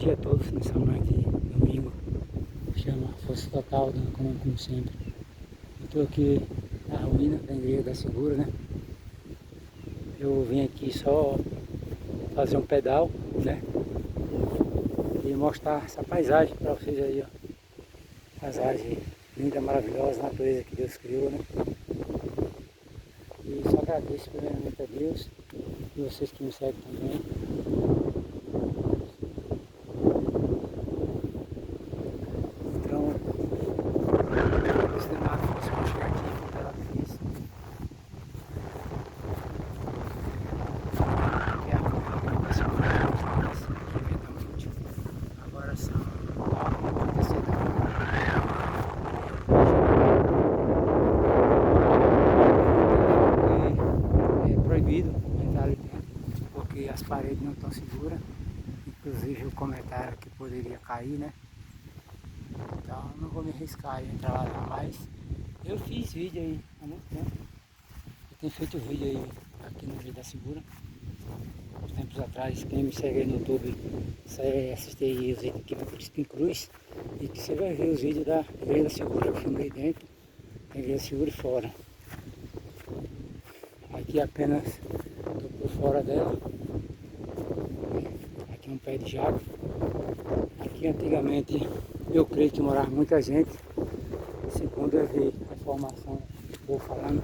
dia todo nessa noite de domingo. Chama Força Total, dando comando como sempre. Eu estou aqui na ruína da Igreja da Segura, né? Eu vim aqui só fazer um pedal, né? E mostrar essa paisagem para vocês aí, ó. Paisagem linda, maravilhosa, natureza que Deus criou, né? E só agradeço primeiramente a Deus e vocês que me seguem também. Então, esse demais fosse para chegar aqui, vou estar lá difícil. Que é a comunicação que eventualmente agora são 9h37 da manhã. É proibido entrar ali dentro, porque as paredes não estão seguras. Inclusive o comentário que poderia cair, né? Então não vou me arriscar em entrar lá não, mas eu fiz vídeo aí há muito tempo. Eu tenho feito vídeo aí aqui no Igreja da Segura. Uns tempos atrás, quem me segue aí no YouTube, assiste aí os vídeos aqui do Crispim Cruz, e que você vai ver os vídeos da Igreja da Segura. Eu filmei dentro, da Igreja da Segura e fora. Aqui apenas estou por fora dela. Aqui é um pé de jaca. Aqui antigamente eu creio que morava muita gente. Segundo eu vi a informação do povo falando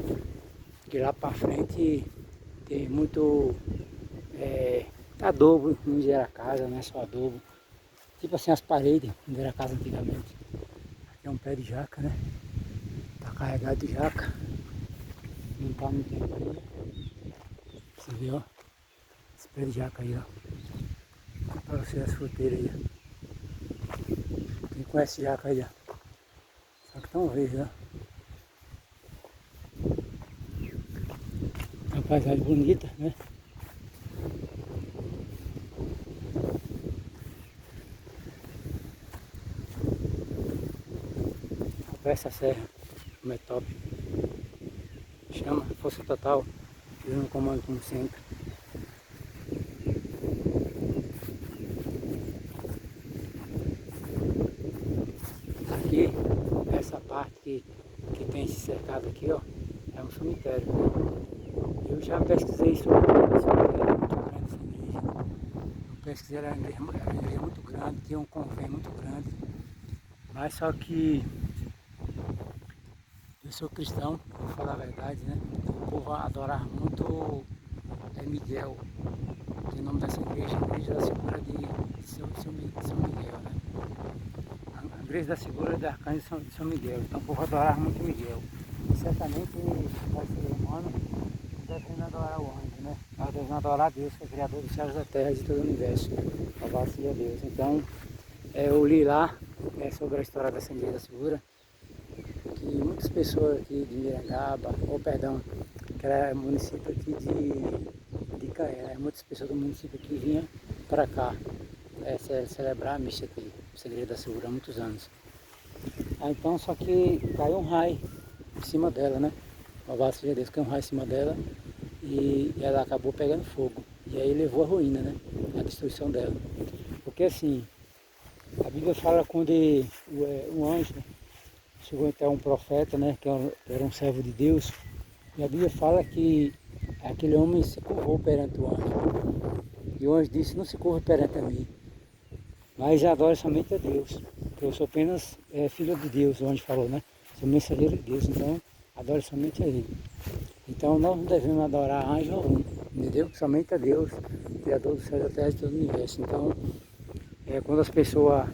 que lá para frente tem muito adobo onde era a casa, não é só adobo. Tipo assim as paredes onde era a casa antigamente. Aqui é um pé de jaca, né? Tá carregado de jaca. Não tá muito tempo aí. Você vê, ó. Esse pé de jaca aí, ó. Para você as fruteiras aí, ó. Quem conhece jaca aí, ó. Só que estão verdes, ó. Uma paisagem bonita, né? Essa serra, como é top. Chama Força Total, eu no comando como sempre. Aqui, essa parte que tem esse cercado aqui, ó, é um cemitério. Eu já pesquisei sobre essa igreja, muito grande essa igreja. Eu pesquisei, era uma igreja muito grande, tinha um convênio muito grande. Mas só que eu sou cristão, vou falar a verdade, né? O povo adorava muito Miguel, que é o nome dessa igreja, a Igreja da Segura de São Miguel, né? A Igreja da Segura de Arcanjo de São Miguel, então o povo adorava muito Miguel. E certamente o ser humano deve adorar o anjo, né? Nós devemos adorar a Deus, que é o Criador dos céus e da terra e de todo o universo. Louvado seja Deus. Então, eu li lá sobre a história dessa Igreja da Segura, que muitas pessoas aqui de Mirangaba, que era município aqui de Caé, muitas pessoas do município aqui vinham para cá celebrar a missa aqui, essa Igreja da Segura, há muitos anos. Então, só que caiu um raio em cima dela, né? Louvado seja Deus, caiu um raio em cima dela e ela acabou pegando fogo. E aí levou a ruína, né? A destruição dela. Porque assim, a Bíblia fala quando um anjo chegou até um profeta, né, que era um servo de Deus, e a Bíblia fala que aquele homem se curvou perante o anjo. E o anjo disse, não se curva perante a mim, mas adore somente a Deus, porque eu sou apenas filho de Deus, o anjo falou, né? Sou mensageiro de Deus, então adore somente a Ele. Então nós não devemos adorar anjo algum, entendeu? Somente a Deus, Criador do céu e da terra e de todo o universo. Então, quando as pessoas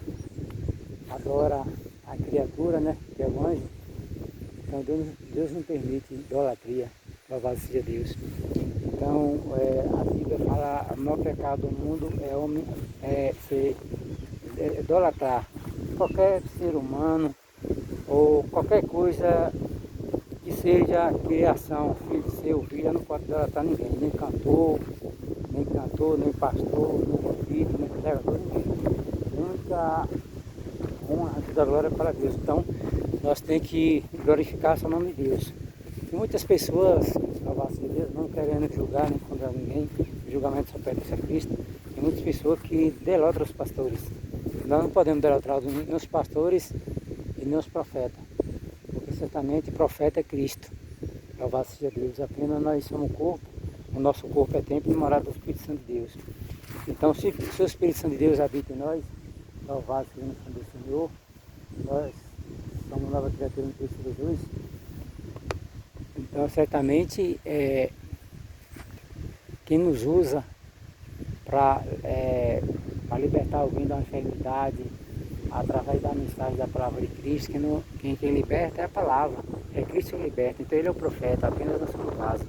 adoram a criatura, né, que é o anjo, então Deus não permite idolatria, louvado seja Deus. Então a Bíblia fala, o maior pecado do mundo é homem idolatrar qualquer ser humano ou qualquer coisa que seja criação, filho seu, filha, não pode idolatrar ninguém, nem cantor, nem pastor, nem filho, nem pregador, ninguém. A única honra da glória para Deus. Então, nós temos que glorificar o nome de Deus. E muitas pessoas, louvado seja Deus, não querendo julgar nem condenar ninguém, o julgamento só pertence a Cristo. E Tem muitas pessoas que delotram os pastores. Nós não podemos delotrar nem os pastores e nem os profetas. Porque certamente profeta é Cristo. Louvado seja Deus. Apenas nós somos o corpo. O nosso corpo é templo e morada do Espírito Santo de Deus. Então, se o Espírito Santo de Deus habita em nós, louvado seja o nome do Senhor, nós somos nova criatura em Cristo Jesus. Então, certamente, quem nos usa para libertar alguém da enfermidade, através da mensagem da palavra de Cristo, quem liberta é a palavra, é Cristo que liberta, então ele é o profeta, apenas nós somos vaso.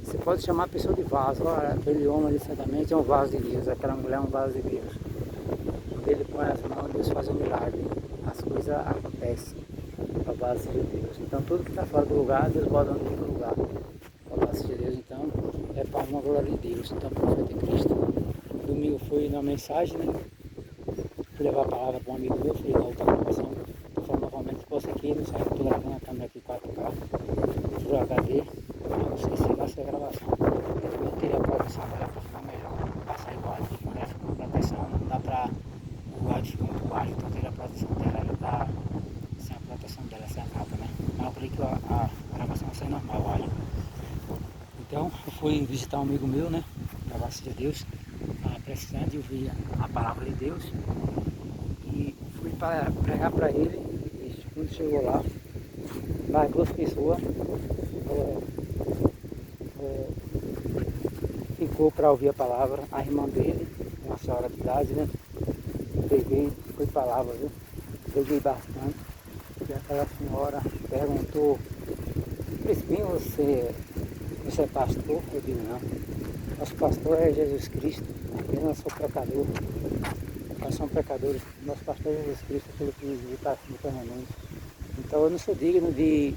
Você pode chamar a pessoa de vaso, olha, aquele homem ali certamente é um vaso de Deus, aquela mulher é um vaso de Deus. Quando ele põe as mãos, Deus faz um milagre, as coisas acontecem, louvado seja Deus. Então tudo que está fora do lugar, Deus bota no lugar, louvado seja Deus. Então é para uma glória de Deus, então o profeta é Cristo. Domingo fui na mensagem, né? Fui levar a palavra para um amigo meu, fui na outra gravação, estou falando novamente que você aqui, não sabe, estou gravando a câmera aqui 4K, Full HD, não sei se vai ser a gravação. Eu teria a proteção dela para ficar melhor, passar igual, quando ela fica com proteção, não dá para o áudio ficar muito baixo, então teria a proteção dela, ela está sem a proteção dela, sem a capa, né? Mas eu creio que a gravação vai ser normal, o áudio. Então, eu fui visitar um amigo meu, né? Louvado seja Deus, precisando de ouvir a palavra de Deus. E fui para pregar para ele, e quando chegou lá, mais duas pessoas ficou para ouvir a palavra, a irmã dele, uma senhora de idade, né? Peguei, foi palavra, viu? Peguei bastante. E aquela senhora perguntou, Crispim, você é pastor? Eu digo, não. Nosso pastor é Jesus Cristo, apenas eu sou pecador. Nós somos pecadores, nosso pastor é Jesus Cristo, aquele que vive para eternamente. Então eu não sou digno de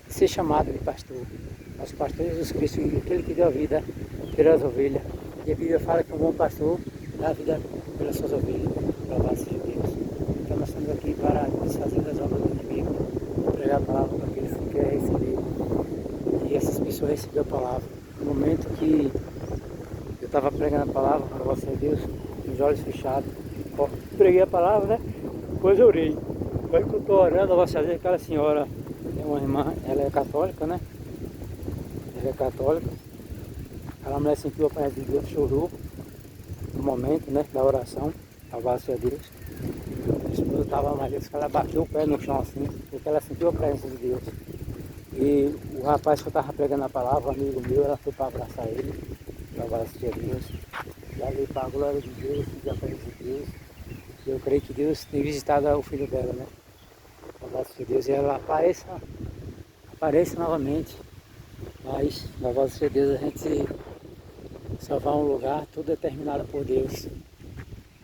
ser chamado de pastor. Nosso pastor é Jesus Cristo, aquele que deu a vida pelas ovelhas. E a Bíblia fala que um bom pastor dá a vida pelas suas ovelhas. Louvado seja Deus. Então nós estamos aqui para desfazer as obras do inimigo, pregar a palavra para aqueles que querem receber. E essas pessoas receberam a palavra. No momento que eu estava pregando a palavra, louvado seja Deus, com os olhos fechados, preguei a palavra, né? Depois eu orei. Aí que eu estou orando, eu vou fazer aquela senhora, é uma irmã, ela é católica, né? Ela é católica. Aquela mulher sentiu a presença de Deus, chorou no momento, né, da oração, louvado seja Deus. A esposa estava mais vezes que ela bateu o pé no chão assim, porque ela sentiu a presença de Deus. E o rapaz que eu estava pregando a palavra, um amigo meu, ela foi para abraçar ele, louvado seja Deus. E ali para a glória de Deus, sentiu a presença de Deus. E eu creio que Deus tem visitado o filho dela, né? Louvado seja Deus. E ela apareça novamente. Mas, louvado seja Deus, a gente salvar um lugar, tudo é determinado por Deus.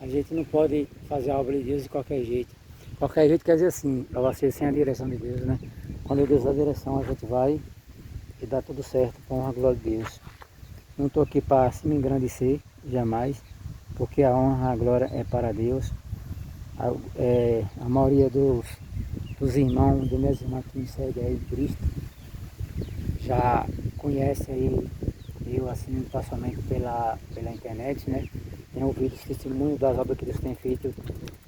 A gente não pode fazer a obra de Deus de qualquer jeito. Qualquer jeito quer dizer assim, louvado seja sem a direção de Deus, né? Quando Deus dá a direção, a gente vai e dá tudo certo, com a glória de Deus. Não estou aqui para se me engrandecer, jamais, porque a honra, a glória é para Deus. A maioria dos irmãos, dos meus irmãos que me seguem aí em Cristo, já conhece aí eu assim pessoalmente pela internet, né? Tenho ouvido os testemunhos das obras que Deus tem feito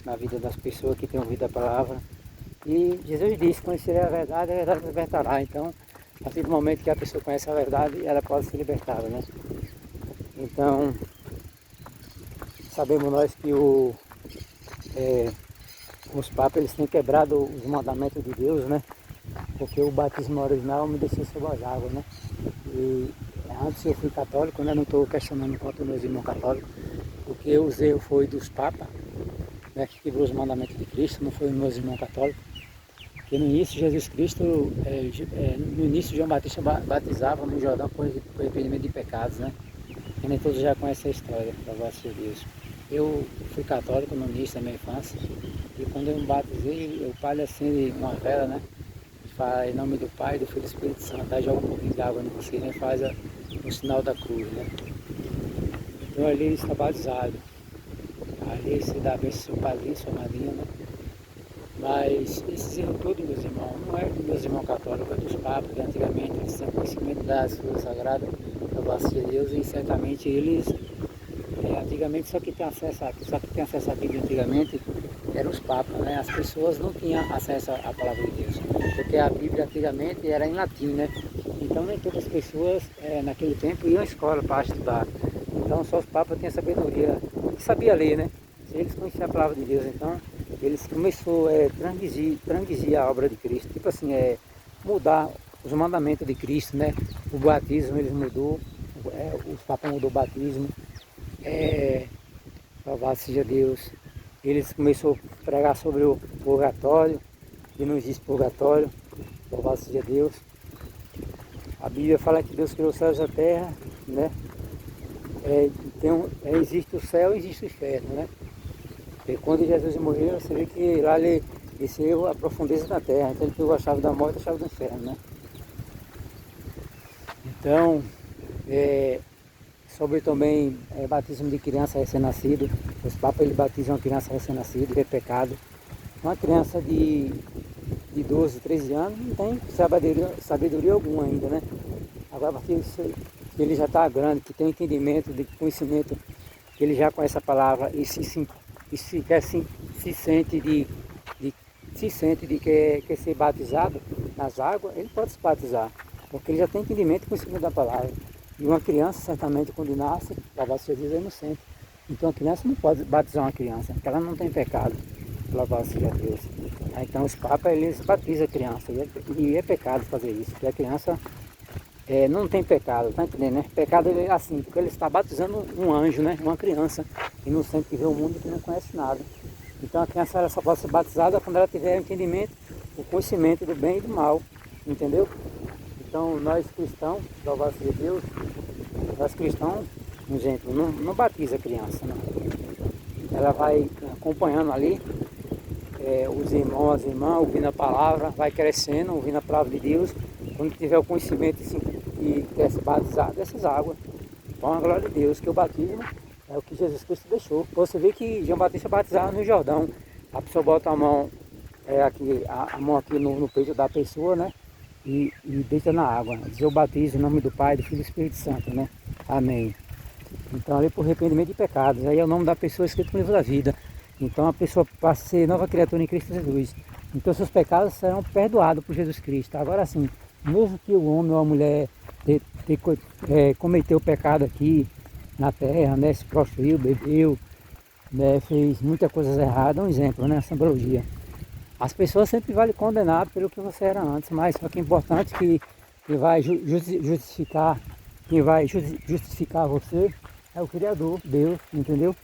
na vida das pessoas que têm ouvido a palavra. E Jesus disse, conhecer a verdade libertará. Então, a partir do momento que a pessoa conhece a verdade, ela pode ser libertada, né? Então, sabemos nós que os papas eles têm quebrado os mandamentos de Deus, né? Porque o batismo original me desceu sobre as águas, né? E antes eu fui católico, né? Não estou questionando contra os meus irmãos católicos, porque o erro foi dos papas, né? Que quebrou os mandamentos de Cristo, não foi os meus irmãos católicos. Porque no início Jesus Cristo, no início João Batista batizava no Jordão por arrependimento de pecados, né? E nem todos já conhecem a história, louvado seja Deus. Eu fui católico no início da minha infância, e quando eu me batizei, o padre acende uma vela, né? Fala em nome do Pai, do Filho e do Espírito Santo, aí joga um pouquinho de água no você, né? Faz o sinal da cruz, né? Então ali ele está batizado. Ali se dá a bênção ao seu padrinho, sua madrinha, né? Mas esses erros todos, meus irmãos, não é dos meus irmãos católicos, é dos papas, que antigamente eles tinham conhecimento das coisas sagradas, louvado seja Deus, e certamente eles, antigamente antigamente só que tem acesso à Bíblia antigamente eram os papas, né? As pessoas não tinham acesso à palavra de Deus, porque a Bíblia antigamente era em latim, né? Então nem todas as pessoas naquele tempo iam à escola para estudar. Então só os papas tinham sabedoria, sabia ler, né? Eles conheciam a palavra de Deus, então eles começaram a transgredir a obra de Cristo, tipo assim, mudar os mandamentos de Cristo, né? O batismo eles mudou, os papas mudou o batismo, louvado seja Deus. Eles começaram a pregar sobre o purgatório, que não existe purgatório, louvado seja Deus. A Bíblia fala que Deus criou os céus e a terra, né? Existe o céu e existe o inferno, né? E quando Jesus morreu, você vê que lá ele desceu a profundeza da terra, então ele pegou a chave da morte e a chave do inferno, né? Então, sobre também batismo de criança recém-nascido, os papas eles batizam uma criança recém-nascida, é pecado. Uma criança de 12, 13 anos não tem sabedoria alguma ainda, né? Agora, porque ele já está grande, que tem entendimento, de conhecimento, que ele já conhece a palavra e se sente de que quer ser batizado nas águas, ele pode se batizar, porque ele já tem entendimento e conhecimento da palavra. E uma criança, certamente, quando nasce, louvado seja Deus, é inocente. Então a criança não pode batizar uma criança, porque ela não tem pecado, louvado seja Deus. Então os papas, eles batizam a criança, e é pecado fazer isso, porque a criança não tem pecado, tá entendendo, né? Pecado é assim, porque ele está batizando um anjo, né? Uma criança inocente que vê o mundo e que não conhece nada. Então a criança ela só pode ser batizada quando ela tiver o entendimento, o conhecimento do bem e do mal, entendeu? Então nós cristãos, louvado seja Deus, nós cristãos, um exemplo, não batiza a criança, não. Ela vai acompanhando ali, os irmãos, as irmãs, ouvindo a palavra, vai crescendo, ouvindo a palavra de Deus. Quando tiver o conhecimento e quer se batizar dessas águas, então a glória de Deus, que o batismo é o que Jesus Cristo deixou. Você vê que João Batista batizava no Jordão, a pessoa bota a mão, a mão aqui no peito da pessoa, né? E deita na água. Diz eu batizo em nome do Pai, do Filho e do Espírito Santo, né? Amém. Então ali por arrependimento de pecados, aí é o nome da pessoa escrito no livro da vida. Então a pessoa passa a ser nova criatura em Cristo Jesus. Então seus pecados serão perdoados por Jesus Cristo. Agora sim, mesmo que o homem ou a mulher cometeu pecado aqui na terra, né, se prostituiu, bebeu, né, fez muitas coisas erradas, um exemplo, né, a simbologia. As pessoas sempre vão lhe condenar pelo que você era antes, mas só que é importante que vai justificar, quem vai justificar você é o Criador, Deus, entendeu?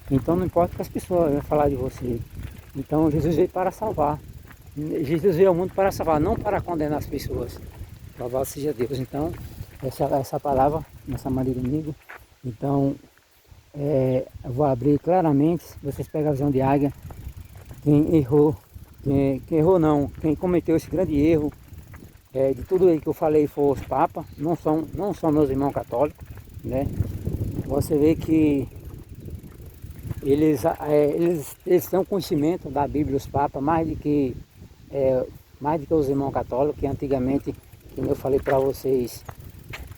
Então não importa o que as pessoas vão falar de você. Então Jesus veio para salvar. Jesus veio ao mundo para salvar, não para condenar as pessoas. Louvado seja Deus. Então, essa palavra, nessa maneira amigo. Então, eu vou abrir claramente, vocês pegam a visão de águia. Quem errou, quem errou não, quem cometeu esse grande erro, de tudo aí que eu falei foi os papas, não são meus irmãos católicos, né? Você vê que eles têm um conhecimento da Bíblia, os papas, mais do que os irmãos católicos, que antigamente, como eu falei para vocês,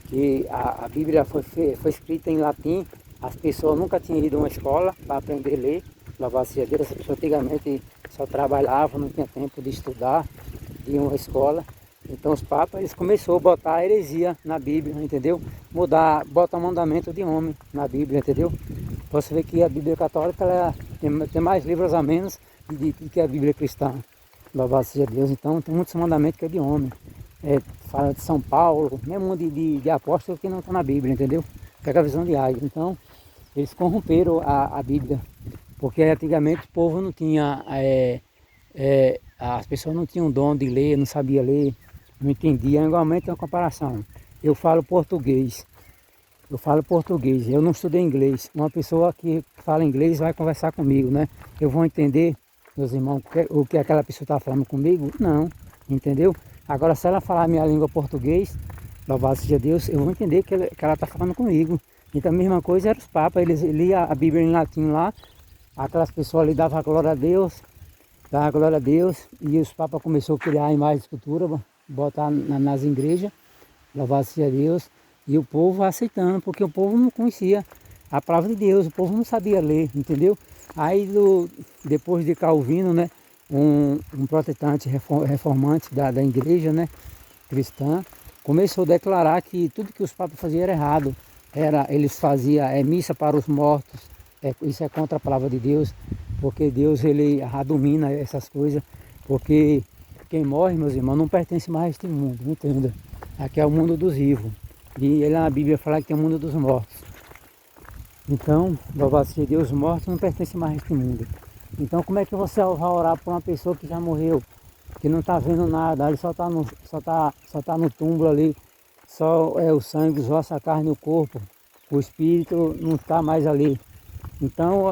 que a Bíblia foi escrita em latim, as pessoas nunca tinham ido a uma escola para aprender a ler, louvado seja Deus, as pessoas antigamente só trabalhavam, não tinha tempo de estudar, de ir a uma escola. Então os papas, eles começaram a botar heresia na Bíblia, entendeu? Botar mandamento de homem na Bíblia, entendeu? Você vê que a Bíblia católica ela tem mais livros a menos do que a Bíblia cristã. Louvado seja Deus. Então tem muitos mandamentos que é de homem. Fala de São Paulo, mesmo de apóstolo que não está na Bíblia, entendeu? Pega a visão de águia. Então eles corromperam a Bíblia. Porque antigamente o povo não tinha, as pessoas não tinham dom de ler, não sabia ler, não entendia. Igualmente é uma comparação. Eu falo português, eu não estudei inglês. Uma pessoa que fala inglês vai conversar comigo, né? Eu vou entender, meus irmãos, o que aquela pessoa está falando comigo? Não, entendeu? Agora se ela falar a minha língua português, louvado seja Deus, eu vou entender que ela está falando comigo. Então a mesma coisa era os papas, eles liam a Bíblia em latim lá, aquelas pessoas ali davam glória a Deus, e os papas começaram a criar imagens de escultura, botar nas igrejas, louvado seja Deus, e o povo aceitando, porque o povo não conhecia a palavra de Deus, o povo não sabia ler, entendeu? Aí depois de Calvino, né, um protestante reformante da igreja, né, cristã, começou a declarar que tudo que os papas faziam era errado. Eles faziam missa para os mortos, isso é contra a palavra de Deus, porque Deus ele abomina essas coisas, porque quem morre, meus irmãos, não pertence mais a este mundo, entenda? Aqui é o mundo dos vivos. E ele na Bíblia fala que tem o mundo dos mortos. Então, louvado seja Deus, os mortos não pertencem mais a este mundo. Então como é que você vai orar por uma pessoa que já morreu, que não está vendo nada, ele só tá no túmulo ali, só é o sangue, os ossos, a carne e o corpo, o espírito não está mais ali. Então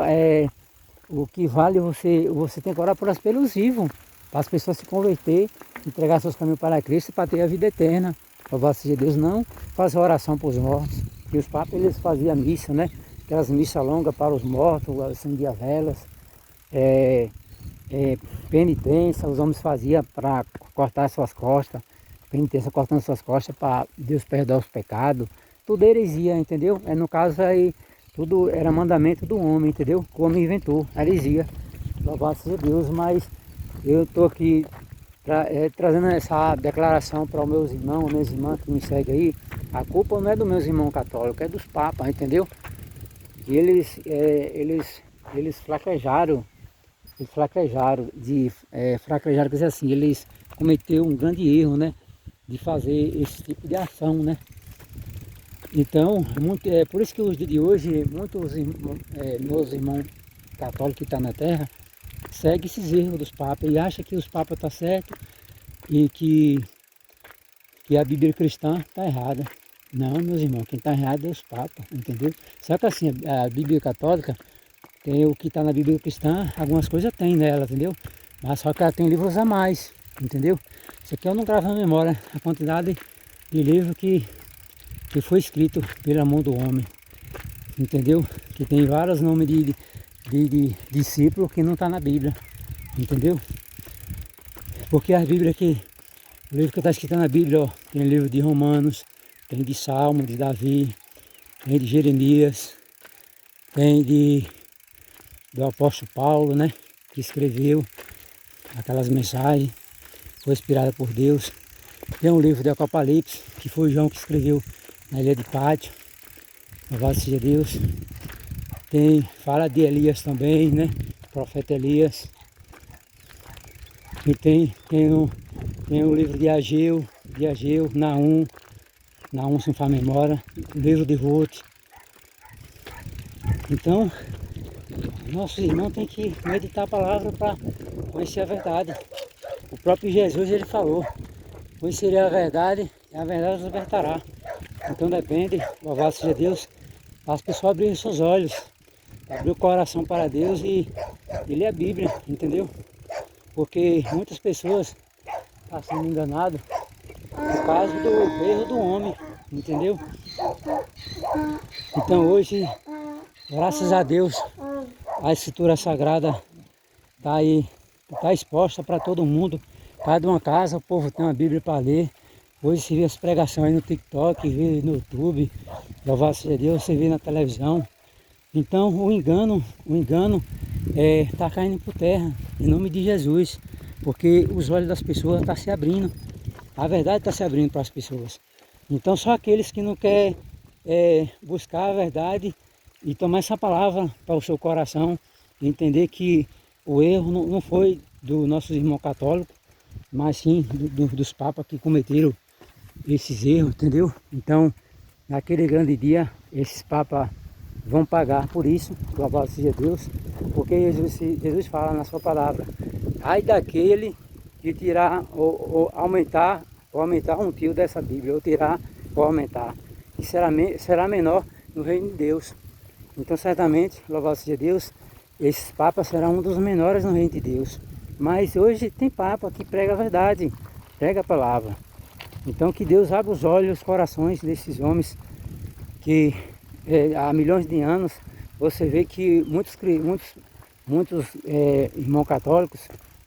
o que vale você tem que orar pelos vivos, para as pessoas se converter, entregar seus caminhos para Cristo para ter a vida eterna. Louvado seja Deus, não fazer oração para os mortos. E os papas eles faziam missa, né? Aquelas missas longas para os mortos, acendia velas, penitência, os homens faziam para cortar suas costas, penitência cortando suas costas para Deus perdoar os pecados. Tudo heresia, entendeu? No caso aí, tudo era mandamento do homem, entendeu? O homem inventou, heresia. Louvado seja Deus, mas eu estou aqui trazendo essa declaração para os meus irmãos, minhas irmãs que me seguem aí. A culpa não é dos meus irmãos católicos, é dos papas, entendeu? E eles fraquejaram, fraquejaram, quer dizer assim, eles cometeram um grande erro, né? De fazer esse tipo de ação, né? Então, por isso que os dias de hoje, muitos meus irmãos católicos que estão na terra, seguem esses erros dos papas e acham que os papas estão certos e que a Bíblia cristã está errada. Não, meus irmãos, quem está errado é os papas, entendeu? Só que assim, a Bíblia católica, tem o que está na Bíblia cristã, algumas coisas tem nela, entendeu? Mas só que ela tem livros a mais, entendeu? Isso aqui eu não gravo na memória, a quantidade de livros que foi escrito pelo mão do homem, entendeu? Que tem vários nomes de discípulos que não está na Bíblia, entendeu? Porque a Bíblia aqui, o livro que está escrito na Bíblia, ó, tem o livro de Romanos, tem de Salmo, de Davi, tem de Jeremias, tem do apóstolo Paulo, né? Que escreveu aquelas mensagens, foi inspirada por Deus. Tem um livro de Apocalipse, que foi João que escreveu na ilha de Pátio. Louvado seja Deus. Fala de Elias também, né? O profeta Elias. E tem o livro de Ageu, Naum sem falha memória, o livro de Ruth. Então, nossos irmãos têm que meditar a palavra para conhecer a verdade. O próprio Jesus ele falou, conhecerei a verdade e a verdade os libertará. Então depende, louvado seja Deus, as pessoas abrirem seus olhos, abrir o coração para Deus e ler a Bíblia, entendeu? Porque muitas pessoas estão sendo enganadas por causa do erro do homem, entendeu? Então hoje, graças a Deus, a Escritura Sagrada está aí, está exposta para todo mundo. Cada uma casa, o povo tem uma Bíblia para ler. Hoje se vê as pregações aí no TikTok, vê no YouTube, louvado seja Deus, você vê na televisão. Então o engano está caindo por terra, em nome de Jesus, porque os olhos das pessoas estão se abrindo, a verdade está se abrindo para as pessoas. Então só aqueles que não querem buscar a verdade e tomar essa palavra para o seu coração, e entender que o erro não foi do nossos irmãos católicos, mas sim dos papas que cometeram esses erros, entendeu? Então, naquele grande dia, esses papas vão pagar por isso, louvado seja Deus, porque Jesus fala na sua palavra, ai daquele que tirar ou aumentar um tio dessa Bíblia, ou tirar ou aumentar, que será menor no reino de Deus. Então certamente, louvado seja Deus, esses papas serão um dos menores no reino de Deus. Mas hoje tem papa que prega a verdade, prega a palavra. Então que Deus abra os olhos e os corações desses homens que há milhões de anos você vê que muitos irmãos católicos,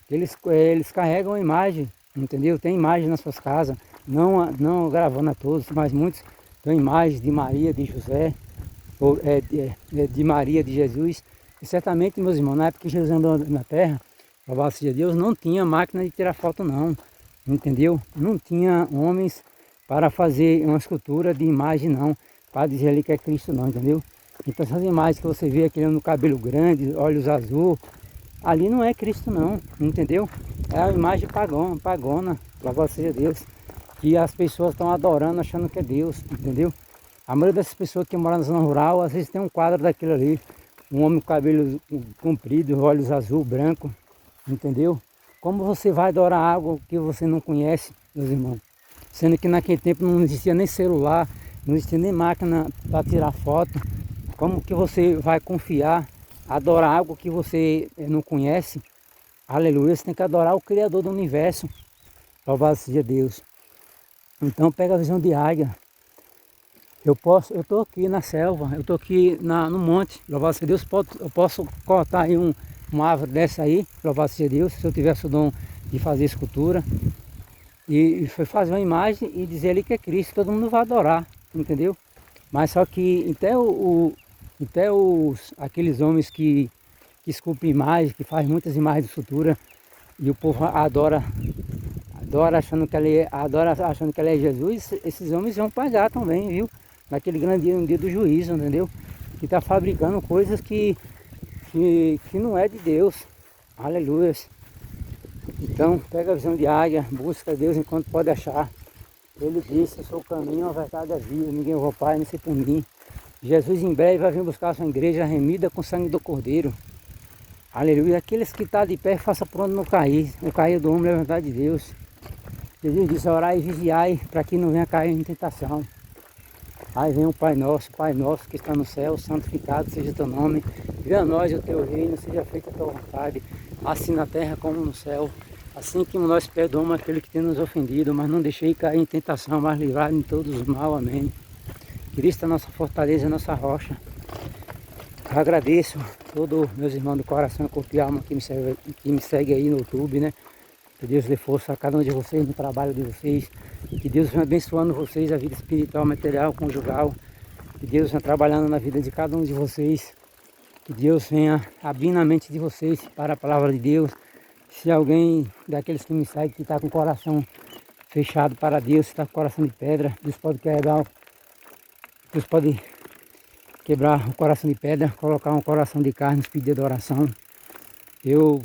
eles carregam a imagem, entendeu? Tem imagem nas suas casas, não gravando a todos, mas muitos têm imagens de Maria, de José, de Maria, de Jesus. E certamente, meus irmãos, na época que Jesus andou na terra, louvado seja Deus, não tinha máquina de tirar foto não, entendeu? Não tinha homens para fazer uma escultura de imagem não, para dizer ali que é Cristo não, entendeu? Então essas imagens que você vê, aquele no cabelo grande, olhos azul, ali não é Cristo não, entendeu? É a imagem pagona, louvado seja Deus, que as pessoas estão adorando, achando que é Deus, entendeu? A maioria dessas pessoas que moram na zona rural, às vezes tem um quadro daquilo ali, um homem com cabelo comprido, olhos azul, branco, entendeu? Como você vai adorar algo que você não conhece, meus irmãos? Sendo que naquele tempo não existia nem celular, não existia nem máquina para tirar foto. Como que você vai confiar, adorar algo que você não conhece? Aleluia, você tem que adorar o Criador do Universo. Louvado seja Deus. Então pega a visão de águia. Eu estou aqui na selva, eu estou aqui no monte, louvado seja Deus, eu posso cortar aí uma árvore dessa aí, louvado seja Deus, se eu tivesse o dom de fazer escultura, e foi fazer uma imagem e dizer ali que é Cristo, todo mundo vai adorar, entendeu? Mas só que até aqueles homens que esculpem imagens, que fazem muitas imagens de escultura, e o povo adora achando que ele é Jesus, esses homens vão pagar também, viu? Naquele grande dia, no dia do juízo, entendeu? Que está fabricando coisas que não é de Deus. Aleluia. Então, pega a visão de águia, busca Deus enquanto pode achar. Ele disse, eu sou o caminho, a verdade e a vida, ninguém vai ao Pai, não sei por mim. Jesus em breve vai vir buscar a sua igreja remida com o sangue do Cordeiro. Aleluia. Aqueles que estão de pé, faça por onde não cair. O cair do homem é a verdade de Deus. Jesus disse, orai e vigiai, para que não venha cair em tentação. Aí vem o Pai Nosso que está no céu, santificado seja o teu nome. Venha a nós o teu reino, seja feita a tua vontade, assim na terra como no céu. Assim que nós perdoamos aquele que tem nos ofendido, mas não deixei cair em tentação, mas livrar de todos os mal. Amém. Cristo é a nossa fortaleza, a nossa rocha. Eu agradeço a todos meus irmãos do coração, corpo e alma que me segue aí no YouTube, né? Que Deus dê força a cada um de vocês no trabalho de vocês. Que Deus venha abençoando vocês, a vida espiritual, material, conjugal. Que Deus venha trabalhando na vida de cada um de vocês. Que Deus venha abrindo a mente de vocês para a palavra de Deus. Se alguém daqueles que me seguem que está com o coração fechado para Deus, está com o coração de pedra, Deus pode quebrar o coração de pedra, colocar um coração de carne, pedir de oração. Eu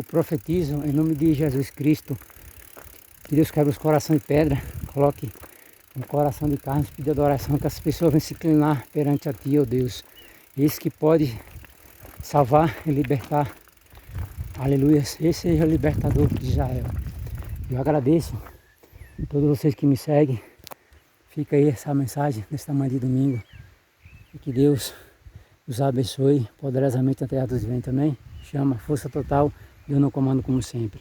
profetizo em nome de Jesus Cristo que Deus quebre os corações de pedra, coloque um coração de carne, pedir de oração, que as pessoas venham se inclinar perante a Ti, ó Deus. Esse que pode salvar e libertar. Aleluia. Esse é o libertador de Israel. Eu agradeço a todos vocês que me seguem. Fica aí essa mensagem nesta manhã de domingo. E que Deus os abençoe poderosamente até a dos vem também. Chama, força total, Deus no comando como sempre.